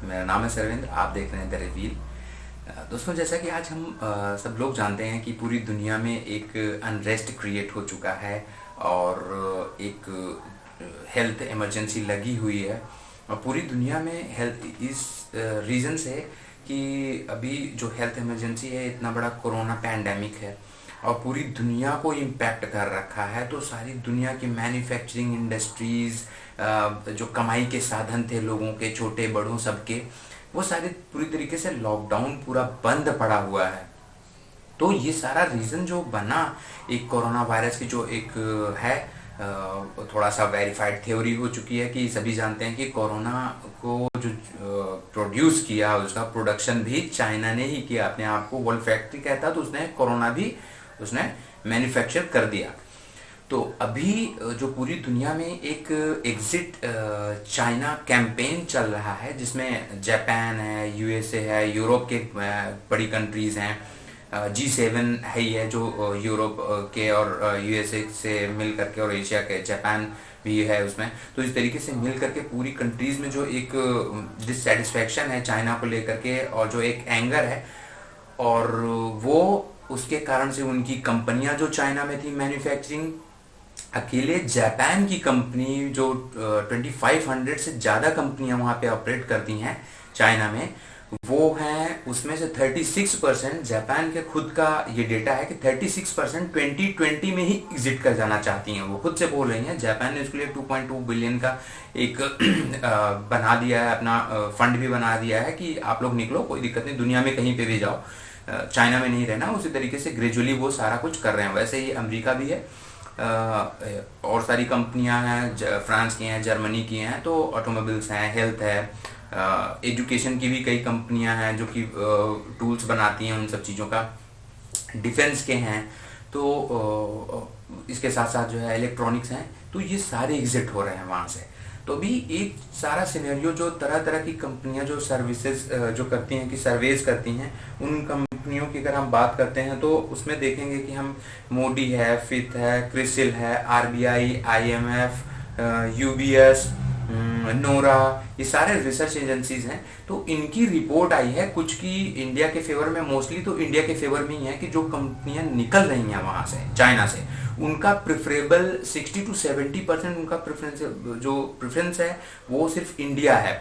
मेरा नाम है सरविंद्र। आप देख रहे हैं द रिवील। दोस्तों, जैसा कि आज हम सब लोग जानते हैं कि पूरी दुनिया में एक अनरेस्ट क्रिएट हो चुका है और एक हेल्थ इमरजेंसी लगी हुई है। और पूरी दुनिया में हेल्थ इस रीज़न से कि अभी जो हेल्थ इमरजेंसी है, इतना बड़ा कोरोना पैंडेमिक है और पूरी दुनिया को इम्पैक्ट कर रखा है। तो सारी दुनिया की मैन्युफैक्चरिंग इंडस्ट्रीज़, जो कमाई के साधन थे लोगों के, छोटे बड़ों सबके, वो सारे पूरी तरीके से लॉकडाउन पूरा बंद पड़ा हुआ है। तो ये सारा रीज़न जो बना एक कोरोना वायरस की, जो एक है थोड़ा सा वेरीफाइड थ्योरी हो चुकी है कि सभी जानते हैं कि कोरोना को जो प्रोड्यूस किया, उसका प्रोडक्शन भी चाइना ने ही किया। अपने आप को वर्ल्ड फैक्ट्री कहता, तो उसने कोरोना भी उसने मैन्युफैक्चर कर दिया। तो अभी जो पूरी दुनिया में एक एग्जिट चाइना कैंपेन चल रहा है, जिसमें जापान है, यूएसए है, यूरोप के बड़ी कंट्रीज़ हैं, G7 है ही है जो यूरोप के और यूएसए से मिल करके, और एशिया के जापान भी है उसमें। तो इस तरीके से मिल करके पूरी कंट्रीज़ में जो एक डिससेटिस्फैक्शन है चाइना को लेकर के, और जो एक एंगर है, और वो उसके कारण से उनकी कंपनियां जो चाइना में थी मैन्युफैक्चरिंग, अकेले जापान की कंपनी जो 2500 से ज़्यादा कंपनियां वहाँ पे ऑपरेट करती हैं चाइना में, वो हैं उसमें से 36%, जापान के खुद का ये डेटा है कि 36% 2020 में ही एग्जिट कर जाना चाहती हैं। वो खुद से बोल रही हैं। जापान ने उसके लिए 2.2 बिलियन का एक बना दिया है, अपना फंड भी बना दिया है कि आप लोग निकलो, कोई दिक्कत नहीं, दुनिया में कहीं पे भी जाओ, चाइना में नहीं रहना। उसी तरीके से ग्रेजुअली वो सारा कुछ कर रहे हैं। वैसे ही अमेरिका भी है, और सारी कंपनियां हैं, फ्रांस की हैं, जर्मनी की हैं, तो ऑटोमोबाइल्स हैं, हेल्थ है, एजुकेशन की भी कई कंपनियां हैं जो कि टूल्स बनाती हैं उन सब चीज़ों का, डिफेंस के हैं, तो इसके साथ साथ जो है इलेक्ट्रॉनिक्स हैं। तो ये सारे एग्जिट हो रहे हैं वहाँ से। तो अभी एक सारा सिनेरियो, जो तरह तरह की कंपनियां जो सर्विसेज जो करती हैं, कि सर्वेज करती हैं, उन कंपनियों की अगर हम बात करते हैं तो उसमें देखेंगे कि हम मोडी है, फिथ है, क्रिसिल है, आरबीआई, आईएमएफ, यूबीएस, नोरा, ये सारे रिसर्च एजेंसीज हैं। तो इनकी रिपोर्ट आई है कुछ की इंडिया के फेवर में, मोस्टली तो इंडिया के फेवर में ही है, कि जो कंपनियां निकल रही हैं वहां से, चाइना से, उनका प्रिफरेबल 60 to 70% उनका प्रेफरेंस है वो सिर्फ इंडिया है।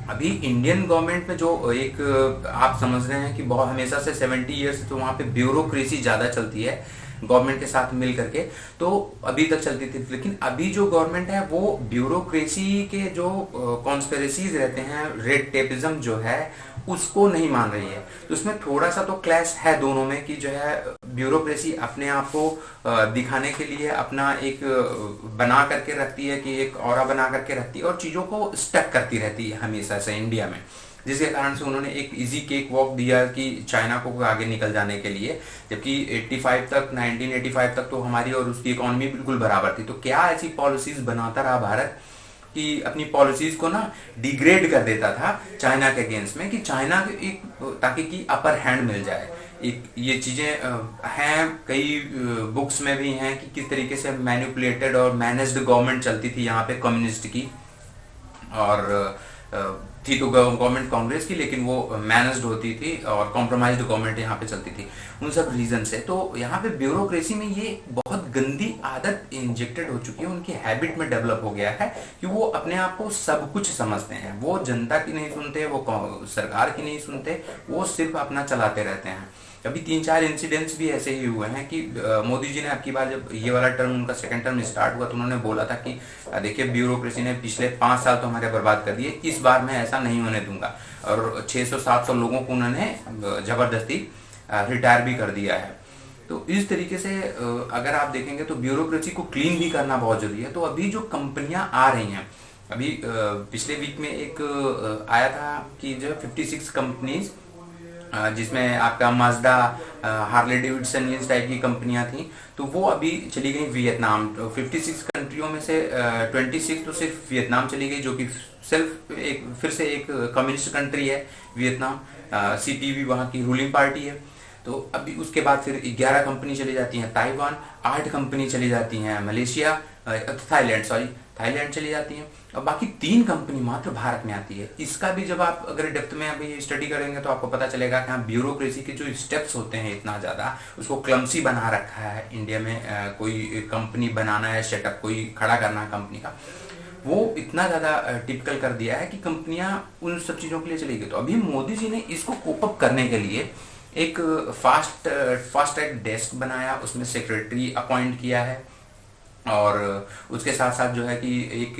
अभी इंडियन गवर्नमेंट में जो एक आप समझ रहे हैं कि बहुत हमेशा से 70 ईयर्स तो वहाँ पे ब्यूरोक्रेसी ज़्यादा चलती है गवर्नमेंट के साथ मिल करके, तो अभी तक चलती थी। लेकिन अभी जो गवर्नमेंट है वो ब्यूरोक्रेसी के जो कॉन्स्पिरेसीज रहते हैं, रेड टेपिज्म जो है, उसको नहीं मान रही है। तो उसमें थोड़ा सा तो क्लैश है दोनों में, कि जो है ब्यूरोक्रेसी अपने आप को दिखाने के लिए अपना एक बना करके रखती है, कि एक ऑरा बना करके रखती है, और चीज़ों को स्टक करती रहती है हमेशा से इंडिया में, जिसके कारण से उन्होंने एक इजी केक वॉक दिया कि चाइना को आगे निकल जाने के लिए। जबकि 1985 तक तो हमारी और उसकी इकोनॉमी बिल्कुल बराबर थी। तो क्या ऐसी पॉलिसीज बनाता रहा भारत कि अपनी पॉलिसीज को ना डिग्रेड कर देता था चाइना के अगेंस्ट में, कि चाइना एक, ताकि की अपर हैंड मिल जाए। एक ये चीज़ें हैं, कई बुक्स में भी हैं कि किस तरीके से मैनिपुलेटेड और मैनेज्ड गवर्नमेंट चलती थी यहाँ पे कम्युनिस्ट की, और थी तो गवर्नमेंट कांग्रेस की, लेकिन वो मैनेज्ड होती थी और कॉम्प्रोमाइज्ड गवर्नमेंट यहाँ पे चलती थी, उन सब रीजन से। तो यहाँ पे ब्यूरोक्रेसी में ये बहुत गंदी आदत इंजेक्टेड हो चुकी है, उनकी हैबिट में डेवलप हो गया है कि वो अपने आप को सब कुछ समझते हैं। वो जनता की नहीं सुनते, वो सरकार की नहीं सुनते, वो सिर्फ अपना चलाते रहते हैं। अभी 3-4 इंसिडेंट्स भी ऐसे ही हुए हैं कि मोदी जी ने अब की बार, जब ये वाला टर्म उनका सेकंड टर्म स्टार्ट हुआ, तो उन्होंने बोला था कि देखिए ब्यूरोक्रेसी ने पिछले 5 साल तो हमारे बर्बाद कर दिए, इस बार मैं ऐसा नहीं होने दूंगा। और 600-700 लोगों को उन्होंने जबरदस्ती रिटायर भी कर दिया है। तो इस तरीके से अगर आप देखेंगे तो ब्यूरोक्रेसी को क्लीन भी करना बहुत जरूरी है। तो अभी जो कंपनियां आ रही हैं, अभी पिछले वीक में एक आया था कि जो 56 कंपनीज, जिसमें आपका माजदा, हार्ले डेविडसन, इस टाइप की कंपनियां थी, तो वो अभी चली गई वियतनाम। 56 कंट्रियों में से 26 तो सिर्फ वियतनाम चली गई, जो कि फिर से एक कम्युनिस्ट कंट्री है वियतनाम। सीपीवी वहाँ की रूलिंग पार्टी है। तो अभी उसके बाद फिर 11 कंपनी चली जाती हैं ताइवान, 8 कंपनी चली जाती हैं मलेशिया, थाईलैंड, सॉरी थाईलैंड चली जाती हैं, और बाकी 3 कंपनी मात्र भारत में आती है। इसका भी जब आप अगर डेप्थ में अभी स्टडी करेंगे तो आपको पता चलेगा कि हाँ, ब्यूरोक्रेसी के जो स्टेप्स होते हैं इतना ज़्यादा, उसको क्लमसी बना रखा है इंडिया में। कोई कंपनी बनाना है, सेटअप कोई खड़ा करना है कंपनी का, वो इतना ज़्यादा टिपिकल कर दिया है कि कंपनियां उन सब चीज़ों के लिए चली गई। तो अभी मोदी जी ने इसको कोप अप करने के लिए एक फास्ट ट्रैक डेस्क बनाया, उसमें सेक्रेटरी अपॉइंट किया है, और उसके साथ साथ जो है कि एक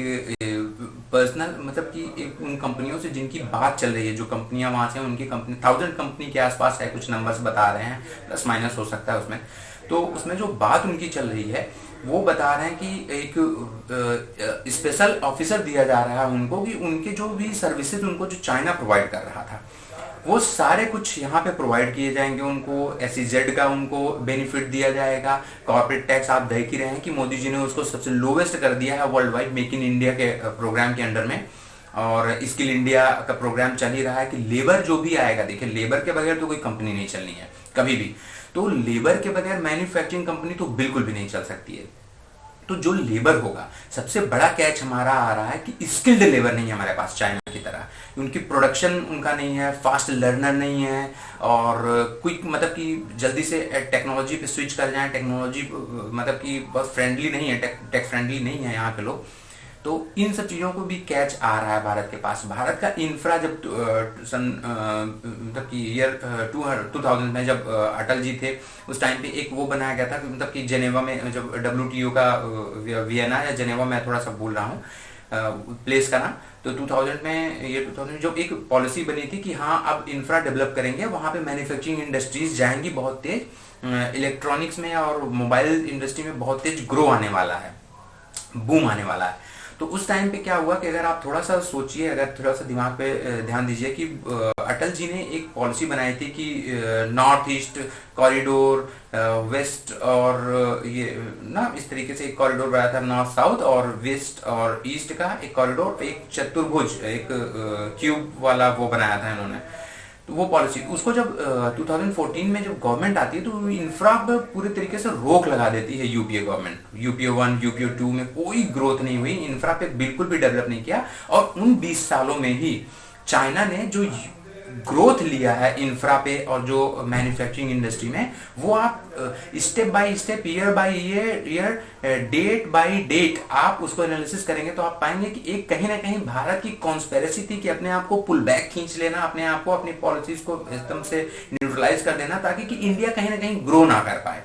पर्सनल मतलब कि एक उन कंपनियों से जिनकी बात चल रही है, जो कंपनियां वहां से उनकी कंपनी 1000 कंपनी के आसपास है, कुछ नंबर्स बता रहे हैं, प्लस माइनस हो सकता है उसमें। तो उसमें जो बात उनकी चल रही है वो बता रहे हैं कि एक स्पेशल ऑफिसर दिया जा रहा है उनको, कि उनके जो भी सर्विसेज उनको जो चाइना प्रोवाइड कर रहा था वो सारे कुछ यहाँ पे प्रोवाइड किए जाएंगे उनको। SEZ का उनको बेनिफिट दिया जाएगा। कॉर्पोरेट टैक्स आप देख ही रहे हैं कि मोदी जी ने उसको सबसे लोवेस्ट कर दिया है world wide, make in India के प्रोग्राम के अंडर में। और स्किल इंडिया का प्रोग्राम चल ही रहा है कि लेबर जो भी आएगा, देखिए लेबर के बगैर तो कोई कंपनी नहीं चलनी है कभी भी, तो लेबर के बगैर मैन्युफैक्चरिंग कंपनी तो बिल्कुल भी नहीं चल सकती है। तो जो लेबर होगा, सबसे बड़ा कैच हमारा आ रहा है कि स्किल्ड लेबर नहीं है हमारे पास चाइना की तरह, उनकी प्रोडक्शन उनका नहीं है, फास्ट लर्नर नहीं है, और क्विक मतलब कि जल्दी से टेक्नोलॉजी पे स्विच कर जाएं, टेक्नोलॉजी मतलब कि बहुत फ्रेंडली नहीं है, टेक फ्रेंडली नहीं है यहाँ के लोग। तो इन सब चीज़ों को भी कैच आ रहा है भारत के पास। भारत का इंफ्रा जब सन मतलब कि ईयर 2000 में जब अटल जी थे उस टाइम पे एक वो बनाया गया था, मतलब कि जेनेवा में जब WTO का वियना या जेनेवा में थोड़ा सा बोल रहा हूँ प्लेस का नाम, तो 2000 में ये 2000 में जो एक पॉलिसी बनी थी कि हाँ अब इंफ्रा डेवलप करेंगे, वहाँ पे मैन्युफैक्चरिंग इंडस्ट्रीज जाएंगी बहुत तेज, इलेक्ट्रॉनिक्स में और मोबाइल इंडस्ट्री में बहुत तेज ग्रो आने वाला है, बूम आने वाला है। तो उस टाइम पे क्या हुआ कि अगर आप थोड़ा सा सोचिए, अगर थोड़ा सा दिमाग पे ध्यान दीजिए कि अटल जी ने एक पॉलिसी बनाई थी कि नॉर्थ ईस्ट कॉरिडोर, वेस्ट और ये ना इस तरीके से एक कॉरिडोर बनाया था, नॉर्थ साउथ और वेस्ट और ईस्ट का एक कॉरिडोर, एक चतुर्भुज, एक क्यूब वाला वो बनाया था इन्होंने। तो वो पॉलिसी उसको जब 2014 में जब गवर्नमेंट आती है तो इंफ्रा पर पूरे तरीके से रोक लगा देती है यूपीए गवर्नमेंट। यूपीए 1 यूपीए 2 में कोई ग्रोथ नहीं हुई, इंफ्रा पे बिल्कुल भी डेवलप नहीं किया, और उन 20 सालों में ही चाइना ने जो ग्रोथ लिया है इंफ्रा पे और जो मैन्युफैक्चरिंग इंडस्ट्री में, वो आप step by step, year by year, date by date आप उसको एनालिसिस करेंगे तो आप पाएंगे कि एक कहीं ना कहीं भारत की कॉन्स्पेरेसी थी कि अपने आप को पुल बैक खींच लेना, अपने आप को अपनी पॉलिसीज को एकदम से न्यूट्रलाइज कर देना, ताकि कि इंडिया कहीं ना कहीं ग्रो ना कर पाए।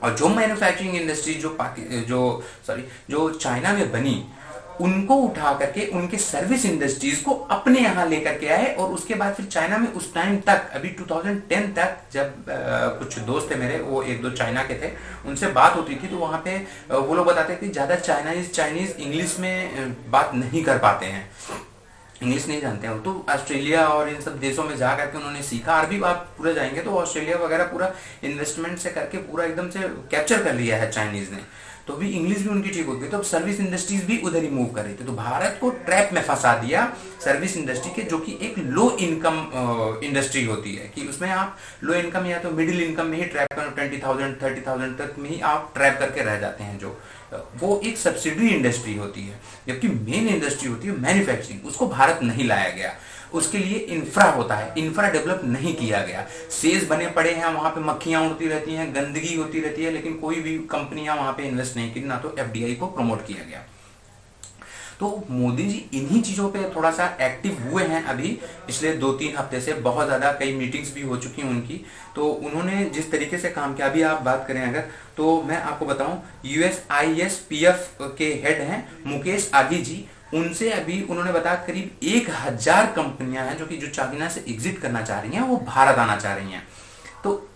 और जो मैन्युफैक्चरिंग इंडस्ट्री जो चाइना में बनी, उनको उठा करके उनके सर्विस इंडस्ट्रीज को अपने यहाँ लेकर के आए। और उसके बाद फिर चाइना में उस टाइम तक, अभी 2010 तक, जब कुछ दोस्त थे मेरे, वो 1-2 चाइना के थे, उनसे बात होती थी तो वहाँ पे वो लोग बताते थे ज़्यादा चाइनीज इंग्लिश में बात नहीं कर पाते हैं, इंग्लिश नहीं जानते हैं। तो ऑस्ट्रेलिया और इन सब देशों में जा करके उन्होंने सीखा। अरबी आप पूरा जाएंगे तो ऑस्ट्रेलिया वगैरह पूरा इन्वेस्टमेंट से करके पूरा एकदम से कैप्चर कर लिया है चाइनीज ने, तो भी इंग्लिश भी उनकी ठीक हो गई, तो सर्विस इंडस्ट्रीज भी उधर ही मूव कर रही थी। तो भारत को ट्रैप में फंसा दिया सर्विस इंडस्ट्री के, जो कि एक लो इनकम इंडस्ट्री होती है, कि उसमें आप लो इनकम या तो मिडिल इनकम में ही ट्रैप कर, 20,000 30,000 तक में ही आप ट्रैप करके रह जाते हैं, जो वो एक सब्सिडरी इंडस्ट्री होती है। जबकि मेन इंडस्ट्री होती है मैन्युफैक्चरिंग, उसको भारत नहीं लाया गया। उसके लिए इंफ्रा होता है, इंफ्रा डेवलप नहीं किया गया, सेज बने पड़े हैं, वहां पे मक्खियां उड़ती रहती हैं, गंदगी होती रहती है, लेकिन कोई भी कंपनियां वहां पे इन्वेस्ट नहीं की, ना तो FDI को प्रमोट किया गया। तो मोदी जी इन्हीं चीजों पे थोड़ा सा एक्टिव हुए हैं अभी पिछले 2-3 हफ्ते से, बहुत ज्यादा कई मीटिंग्स भी हो चुकी हैं उनकी। तो उन्होंने जिस तरीके से काम किया, अभी आप बात करें अगर, तो मैं आपको बताऊं, USISPF के हेड हैं मुकेश आगी जी, उनसे अभी उन्होंने बताया करीब 1000 कंपनियां हैं जो चाइना से एग्जिट करना चाह रही हैं, वो भारत आना चाह रही हैं। तो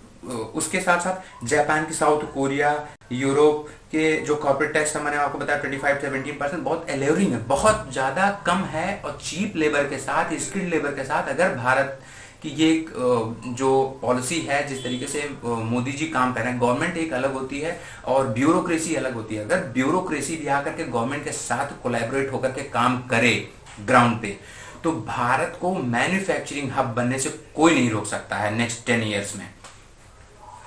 उसके साथ साथ जापान की, साउथ कोरिया, यूरोप के जो कॉर्पोरेट टैक्स मैंने आपको बताया 25-17% बहुत एलेवरिंग है, बहुत ज्यादा कम है, और चीप लेबर के साथ, स्किल्ड लेबर के साथ अगर भारत कि ये जो पॉलिसी है, जिस तरीके से मोदी जी काम कर रहे हैं, गवर्नमेंट एक अलग होती है और ब्यूरोक्रेसी अलग होती है। अगर ब्यूरोक्रेसी भी आकर के गवर्नमेंट के साथ कोलैबोरेट होकर के काम करे ग्राउंड पे, तो भारत को मैन्युफैक्चरिंग हब बनने से कोई नहीं रोक सकता है नेक्स्ट 10 ईयर्स में।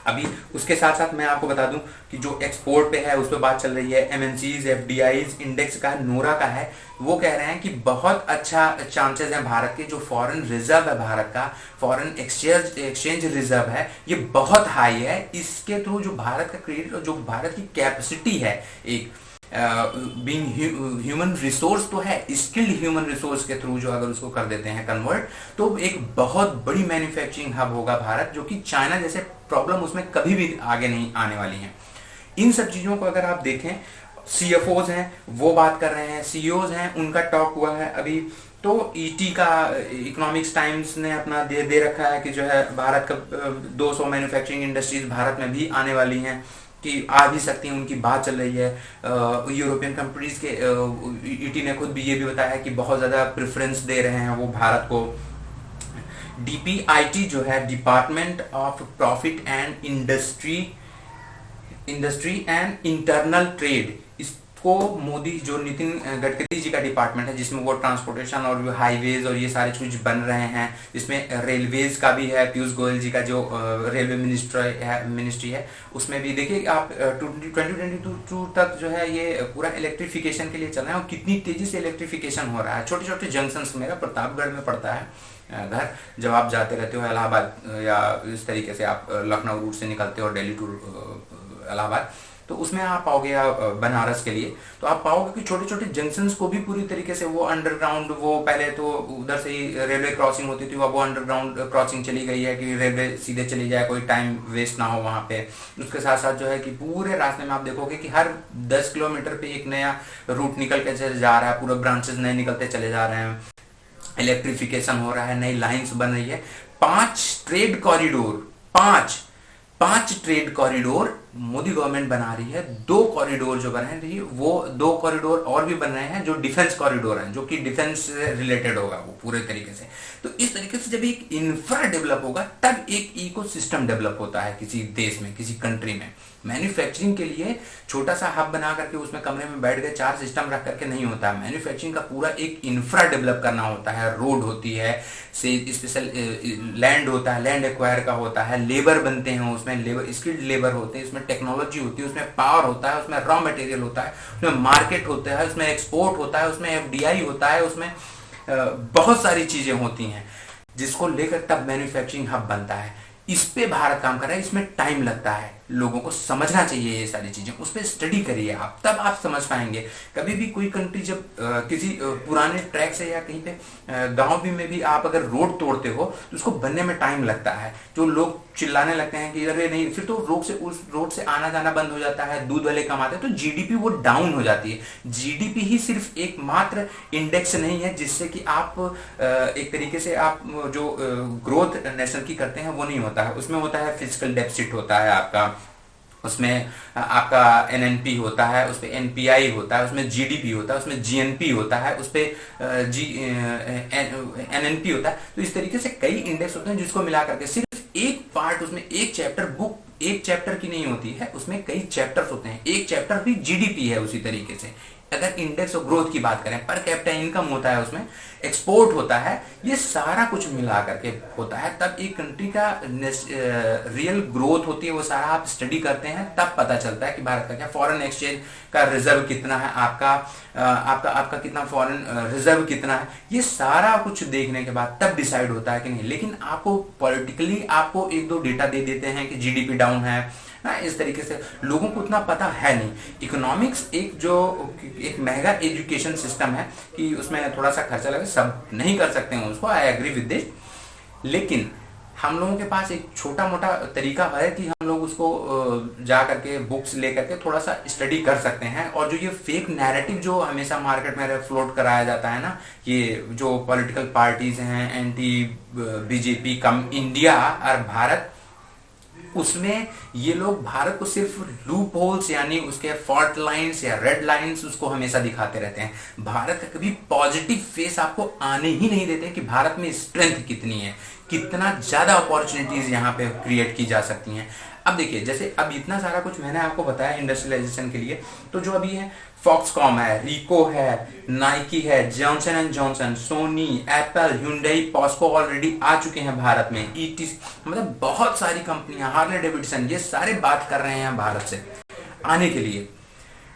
अभी उसके साथ साथ मैं आपको बता दूं कि जो एक्सपोर्ट पे है उस पर बात चल रही है, एमएनसीज एफडीआईज इंडेक्स का नोरा का है, वो कह रहे हैं कि बहुत अच्छा चांसेस है भारत के, जो फॉरेन रिजर्व है भारत का, फॉरेन एक्सचेंज रिजर्व है, ये बहुत हाई है। इसके थ्रू जो भारत का क्रेडिट और जो भारत की कैपेसिटी है, एक बीइंग ह्यूमन रिसोर्स तो है, स्किल्ड ह्यूमन रिसोर्स के थ्रू जो अगर उसको कर देते हैं कन्वर्ट, तो एक बहुत बड़ी मैन्युफैक्चरिंग हब होगा भारत, जो कि चाइना जैसे प्रॉब्लम उसमें कभी भी आगे नहीं आने वाली है। इन सब चीजों को अगर आप देखें, सीएफओज हैं वो बात कर रहे हैं, सीईओज हैं उनका टॉक हुआ है अभी, तो ईटी का, इकोनॉमिक्स टाइम्स ने अपना दे रखा है कि जो है भारत का 200 मैन्युफैक्चरिंग इंडस्ट्रीज भारत में भी आने वाली हैं, कि आ भी सकती हैं, उनकी बात चल रही है। यूरोपियन कंट्रीज के ईटी ने खुद भी ये भी बताया है कि बहुत ज़्यादा प्रेफरेंस दे रहे हैं वो भारत को। डीपीआईटी जो है, department of profit and industry and internal trade, इसको मोदी, जो नितिन गडकरी जी का डिपार्टमेंट है, जिसमें वो ट्रांसपोर्टेशन और हाईवेज और ये सारे चीज बन रहे हैं, जिसमें रेलवेज का भी है, पीयूष गोयल जी का जो रेलवे मिनिस्ट्री है, उसमें भी देखिए आप 2022 तक जो है ये पूरा इलेक्ट्रिफिकेशन के लिए चल रहा है, और कितनी तेजी से इलेक्ट्रिफिकेशन हो रहा है। छोटे छोटे जंक्शंस, मेरा प्रतापगढ़ में पड़ता है घर, जब आप जाते रहते हो इलाहाबाद या इस तरीके से आप लखनऊ रूट से निकलते हो दिल्ली टू इलाहाबाद, तो उसमें आप पाओगे, या बनारस के लिए, तो आप पाओगे कि छोटे छोटे जंक्शंस को भी पूरी तरीके से वो अंडरग्राउंड, वो पहले तो उधर से ही रेलवे क्रॉसिंग होती थी, अब वो अंडरग्राउंड क्रॉसिंग चली गई है कि रेलवे सीधे चली जाए, कोई टाइम वेस्ट ना हो वहाँ पे। उसके साथ साथ जो है कि पूरे रास्ते में आप देखोगे कि हर 10 किलोमीटर पे एक नया रूट निकल के जा रहा है, पूरे ब्रांचेस नए निकलते चले जा रहे हैं, इलेक्ट्रिफिकेशन हो रहा है, नई लाइन्स बन रही है। 5 ट्रेड कॉरिडोर, पांच ट्रेड कॉरिडोर मोदी गवर्नमेंट बना रही है। 2 कॉरिडोर जो बन रहे हैं, वो 2 कॉरिडोर और भी बन रहे हैं जो डिफेंस कॉरिडोर हैं, जो कि डिफेंस से रिलेटेड होगा वो पूरे तरीके से। तो इस तरीके से जब एक इंफ्रा डेवलप होगा, तब एक इकोसिस्टम डेवलप होता है किसी देश में, किसी कंट्री में। मैन्युफैक्चरिंग के लिए छोटा सा हब बना करके उसमें कमरे में बैठ गए 4 सिस्टम रख करके नहीं होता है। मैन्युफैक्चरिंग का पूरा एक इंफ्रा डेवलप करना होता है, रोड होती है, से स्पेशल लैंड होता है, लैंड एक्वायर का होता है, लेबर बनते हैं उसमें, लेबर स्किल्ड लेबर होते हैं, उसमें टेक्नोलॉजी होती है, उसमें पावर होता है, उसमें रॉ मटेरियल होता है, उसमें मार्केट होता है, उसमें एक्सपोर्ट होता है, उसमें एफडीआई होता है, उसमें बहुत सारी चीजें होती हैं, जिसको लेकर तब मैन्युफैक्चरिंग हब बनता है। इस पे भारत काम कर रहा है, इसमें टाइम लगता है, लोगों को समझना चाहिए ये सारी चीजें, उस पर स्टडी करिए आप, तब आप समझ पाएंगे। कभी भी कोई कंट्री जब किसी पुराने ट्रैक से या कहीं पे गांव भी में भी आप अगर रोड तोड़ते हो, तो उसको बनने में टाइम लगता है। जो लोग चिल्लाने लगते हैं कि अरे नहीं, फिर तो उस रोड से आना जाना बंद हो जाता है, दूध वाले कमाते हैं, तो जीडीपी वो डाउन हो जाती है। जीडीपी ही सिर्फ एकमात्र इंडेक्स नहीं है जिससे कि आप एक तरीके से आप जो ग्रोथ नेशन की करते हैं वो नहीं होता है। उसमें होता है फिजिकल डेफिसिट होता है आपका, उसमें आपका एनएनपी होता है, उस पर एनपीआई होता है, उसमें जीडीपी होता है, उसमें जीएनपी होता है, उस पर एनएनपी होता है। तो इस तरीके से कई इंडेक्स होते हैं जिसको मिला करके सिर्फ एक पार्ट, उसमें एक चैप्टर, बुक एक चैप्टर की नहीं होती है, उसमें कई चैप्टर्स होते हैं, एक चैप्टर भी जीडीपी है। उसी तरीके से अगर इंडेक्स ऑफ ग्रोथ की बात करें, पर कैपिटा इनकम होता है, उसमें एक्सपोर्ट होता है, ये सारा कुछ मिला करके होता है, तब एक कंट्री का रियल ग्रोथ होती है। वो सारा आप स्टडी करते हैं तब पता चलता है कि भारत का क्या फॉरेन एक्सचेंज का रिजर्व कितना है, आपका कितना फॉरेन रिजर्व कितना है, ये सारा कुछ देखने के बाद तब डिसाइड होता है कि नहीं। लेकिन आपको पॉलिटिकली आपको 1-2 डेटा दे देते हैं कि जीडीपी डाउन है ना, इस तरीके से लोगों को उतना पता है नहीं। इकोनॉमिक्स एक महंगा एजुकेशन सिस्टम है कि उसमें थोड़ा सा खर्चा लगे, सब नहीं कर सकते हैं उसको, आई एग्री विद दिस। लेकिन हम लोगों के पास एक छोटा मोटा तरीका है कि हम लोग उसको जा करके बुक्स लेकर के थोड़ा सा स्टडी कर सकते हैं। और जो ये फेक नैरेटिव जो हमेशा मार्केट में फ्लोट कराया जाता है ना, ये जो पॉलिटिकल पार्टीज हैं, एंटी बीजेपी कम इंडिया और भारत, उसमें ये लोग भारत को सिर्फ लूप होल्स यानी उसके फॉल्ट लाइंस या रेड लाइंस उसको हमेशा दिखाते रहते हैं। भारत का कभी पॉजिटिव फेस आपको आने ही नहीं देते कि भारत में स्ट्रेंथ कितनी है, कितना ज्यादा अपॉर्चुनिटीज यहाँ पे क्रिएट की जा सकती हैं। अब देखिए, जैसे अब इतना सारा कुछ मैंने आपको बताया इंडस्ट्रियलाइजेशन के लिए, तो जो अभी है फॉक्सकॉम है, रिको है, नाइकी है, Johnson and Johnson, Sony, Apple, hyundai, POSCO already आ चुके हैं भारत में, ईटी, मतलब बहुत सारी कंपनियां, हार्ले डेविडसन, ये सारे बात कर रहे हैं भारत से आने के लिए।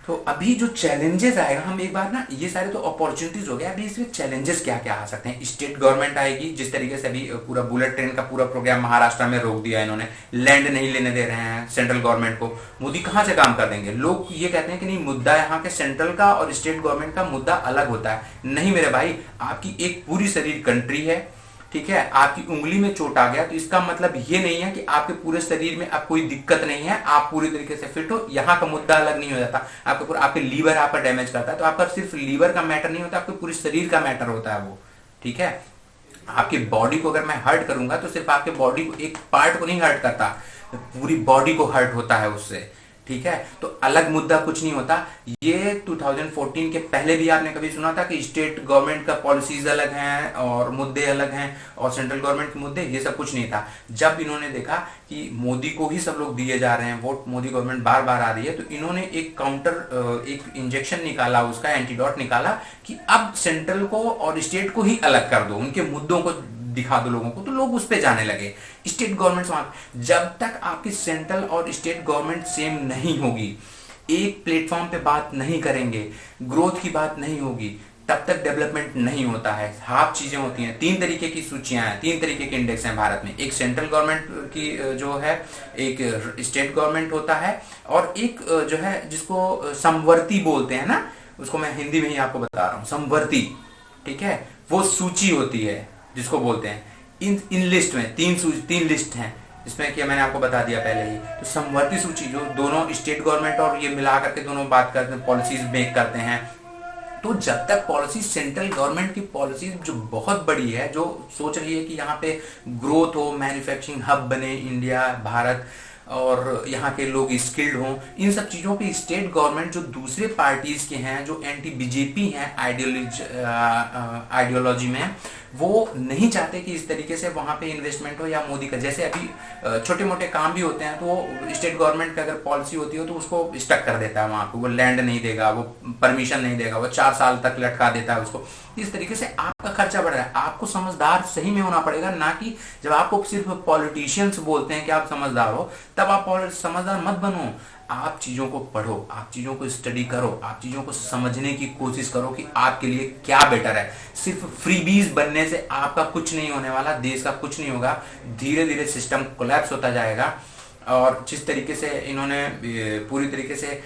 तो अभी जो चैलेंजेस आएगा, हम एक बार ना, ये सारे तो अपॉर्चुनिटीज हो गया, अभी इसमें चैलेंजेस क्या क्या आ सकते हैं। स्टेट गवर्नमेंट आएगी, जिस तरीके से अभी पूरा बुलेट ट्रेन का पूरा प्रोग्राम महाराष्ट्र में रोक दिया इन्होंने, लैंड नहीं लेने दे रहे हैं सेंट्रल गवर्नमेंट को। मोदी कहां से काम कर देंगे। लोग ये कहते हैं कि नहीं, मुद्दा यहाँ के सेंट्रल का और स्टेट गवर्नमेंट का मुद्दा अलग होता है। नहीं मेरे भाई, आपकी एक पूरी शरीर कंट्री है, ठीक है। आपकी उंगली में चोट आ गया तो इसका मतलब ये नहीं है कि आपके पूरे शरीर में अब कोई दिक्कत नहीं है, आप पूरी तरीके से फिट हो। यहाँ का मुद्दा अलग नहीं हो जाता। आपके लीवर आपका डैमेज करता है तो आपका सिर्फ लीवर का मैटर नहीं होता, आपके पूरे शरीर का मैटर होता है वो, ठीक है। आपकी बॉडी को अगर मैं हर्ट करूंगा तो सिर्फ आपके बॉडी को, एक पार्ट को नहीं हर्ट करता, पूरी बॉडी को हर्ट होता है उससे, ठीक है। तो अलग मुद्दा कुछ नहीं होता। ये 2014 के पहले भी आपने कभी सुना था कि स्टेट गवर्नमेंट का पॉलिसीज अलग हैं और मुद्दे अलग हैं और सेंट्रल गवर्नमेंट के मुद्दे, ये सब कुछ नहीं था। जब इन्होंने देखा कि मोदी को ही सब लोग दिए जा रहे हैं वोट, मोदी गवर्नमेंट बार बार आ रही है, तो इन्होंने एक काउंटर, एक इंजेक्शन निकाला, उसका एंटीडोट निकाला कि अब सेंट्रल को और स्टेट को ही अलग कर दो, उनके मुद्दों को दिखा दो लोगों को, तो लोग उस पे जाने लगे। स्टेट गवर्नमेंट वहां, जब तक आपकी सेंट्रल और स्टेट गवर्नमेंट सेम नहीं होगी, एक प्लेटफॉर्म पे बात नहीं करेंगे, ग्रोथ की बात नहीं होगी, तब तक डेवलपमेंट नहीं होता है। हाफ चीजें होती हैं। 3 तरीके की सूचियां हैं, 3 तरीके के इंडेक्स हैं भारत में। एक सेंट्रल गवर्नमेंट की जो है, एक स्टेट गवर्नमेंट होता है, और एक जो है जिसको समवर्ती बोलते हैं ना, उसको मैं हिंदी में ही आपको बता रहा हूं, समवर्ती, ठीक है। वो सूची होती है जिसको बोलते हैं। इन लिस्ट में 3 लिस्ट हैं, इसमें क्या मैंने आपको बता दिया पहले ही। तो समवर्ती सूची, जो दोनों स्टेट गवर्नमेंट और ये मिला करके दोनों बात करते हैं, पॉलिसीज मेक करते हैं। तो जब तक पॉलिसी, सेंट्रल गवर्नमेंट की पॉलिसी जो बहुत बड़ी है, जो सोच रही है कि यहाँ पे ग्रोथ हो, मैन्युफैक्चरिंग हब बने इंडिया, भारत, और यहाँ के लोग स्किल्ड हों, इन सब चीज़ों पे स्टेट गवर्नमेंट जो दूसरे पार्टीज के हैं, जो एंटी बीजेपी हैं आइडियोलॉजी में, वो नहीं चाहते कि इस तरीके से वहां पे इन्वेस्टमेंट हो। या मोदी का जैसे अभी छोटे मोटे काम भी होते हैं तो वो स्टेट गवर्नमेंट का अगर पॉलिसी होती हो तो उसको स्टक कर देता है वहां पे, वो लैंड नहीं देगा, वो परमिशन नहीं देगा, वो 4 साल तक लटका देता है उसको। इस तरीके से आपका खर्चा बढ़ रहा है। आपको समझदार सही में होना पड़ेगा, ना कि जब आपको सिर्फ पॉलिटिशियंस बोलते हैं कि आप समझदार हो तब आप समझदार मत बनो। आप चीजों को पढ़ो, आप चीजों को स्टडी करो, आप चीजों को समझने की कोशिश करो कि आपके लिए क्या बेटर है। सिर्फ फ्रीबीज बनने से आपका कुछ नहीं होने वाला, देश का कुछ नहीं होगा। धीरे धीरे सिस्टम कोलैप्स होता जाएगा। और जिस तरीके से इन्होंने पूरी तरीके से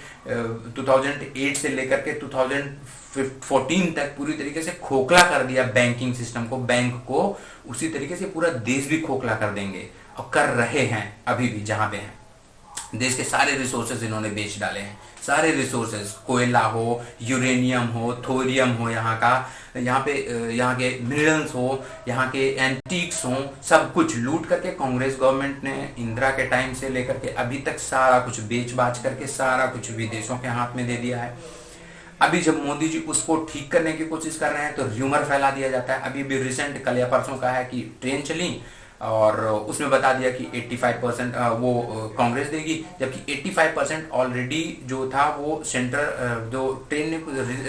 2008 से लेकर के 2014 तक पूरी तरीके से खोखला कर दिया बैंकिंग सिस्टम को, बैंक को, उसी तरीके से पूरा देश भी खोखला कर देंगे, और कर रहे हैं अभी भी। जहां पे हैं देश के सारे रिसोर्सेज इन्होंने बेच डाले हैं, सारे रिसोर्सेज, कोयला हो, यूरेनियम हो, थोरियम हो, यहाँ के मिनरल्स हो, यहाँ के एंटीक्स हो, सब कुछ लूट करके कांग्रेस गवर्नमेंट ने इंदिरा के टाइम से लेकर के अभी तक सारा कुछ बेच बाच करके सारा कुछ विदेशों के हाथ में दे दिया है। अभी जब मोदी जी उसको ठीक करने की कोशिश कर रहे हैं तो र्यूमर फैला दिया जाता है। अभी भी रिसेंट कल या परसों का है कि ट्रेन चली और उसमें बता दिया कि 85% वो कांग्रेस देगी, जबकि 85% ऑलरेडी जो था वो सेंट्रल, जो ट्रेन ने,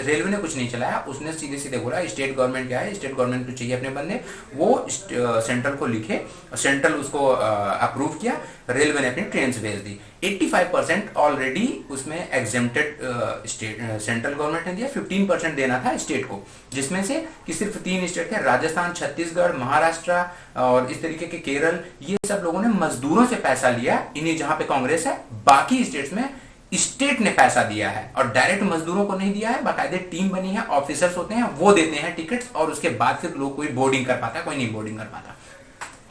रेलवे ने कुछ नहीं चलाया, उसने सीधे सीधे बोला स्टेट गवर्नमेंट क्या है, स्टेट गवर्नमेंट को चाहिए अपने बंदे, वो सेंट्रल को लिखे, सेंट्रल उसको अप्रूव किया, रेलवे ने अपनी ट्रेन से भेज दी। 85% ऑलरेडी उसमें एग्जेम्प्टेड सेंट्रल गवर्नमेंट ने दिया, 15% देना था स्टेट को, जिसमें से कि सिर्फ 3 स्टेट थे, राजस्थान, छत्तीसगढ़, महाराष्ट्र और इस तरीके के केरल, ये सब लोगों ने मजदूरों से पैसा लिया, इन्हीं जहां पे कांग्रेस है। बाकी स्टेट्स में स्टेट ने पैसा दिया है और डायरेक्ट मजदूरों को नहीं दिया है, बाकायदे टीम बनी है, ऑफिसर्स होते हैं, वो देते हैं टिकट्स, और उसके बाद फिर लोग कोई बोर्डिंग कर पाता है, कोई नहीं बोर्डिंग कर पाता।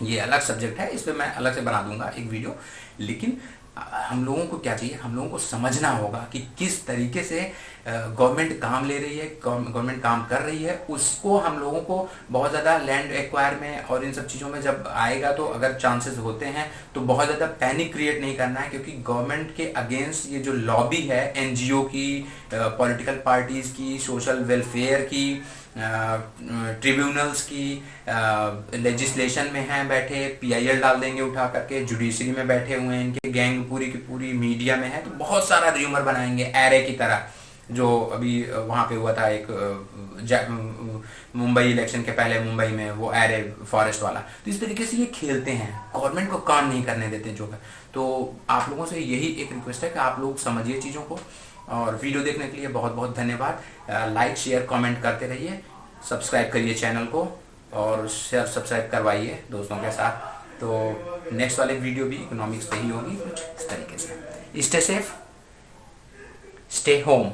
ये अलग सब्जेक्ट है, इस पर मैं अलग से बना दूंगा एक वीडियो। लेकिन हम लोगों को क्या चाहिए, हम लोगों को समझना होगा कि किस तरीके से गवर्नमेंट काम ले रही है, गवर्नमेंट काम कर रही है, उसको हम लोगों को बहुत ज़्यादा लैंड एक्वायर में और इन सब चीज़ों में जब आएगा तो अगर चांसेस होते हैं तो बहुत ज़्यादा पैनिक क्रिएट नहीं करना है, क्योंकि गवर्नमेंट के अगेंस्ट ये जो लॉबी है एनजीओ की, पॉलिटिकल पार्टीज की, सोशल वेलफेयर की, ट्रिब्यूनल्स की लेजिस्लेशन में हैं बैठे, पीआईएल डाल देंगे उठा करके, जुडिशरी में बैठे हुए हैं, इनके गैंग पूरी की पूरी मीडिया में है, तो बहुत सारा र्यूमर बनाएंगे एरे की तरह, जो अभी वहां पे हुआ था एक मुंबई इलेक्शन के पहले मुंबई में वो एरे फॉरेस्ट वाला। तो इस तरीके से ये खेलते हैं, गवर्नमेंट को काम नहीं करने देते जो है। तो आप लोगों से यही एक रिक्वेस्ट है कि आप लोग समझिए चीज़ों को, और वीडियो देखने के लिए बहुत बहुत धन्यवाद। लाइक शेयर कमेंट करते रहिए, सब्सक्राइब करिए चैनल को और शेयर सब्सक्राइब करवाइए दोस्तों के साथ। तो नेक्स्ट वाले वीडियो भी इकोनॉमिक्स पे ही होगी कुछ इस तरीके से। Stay safe, stay home.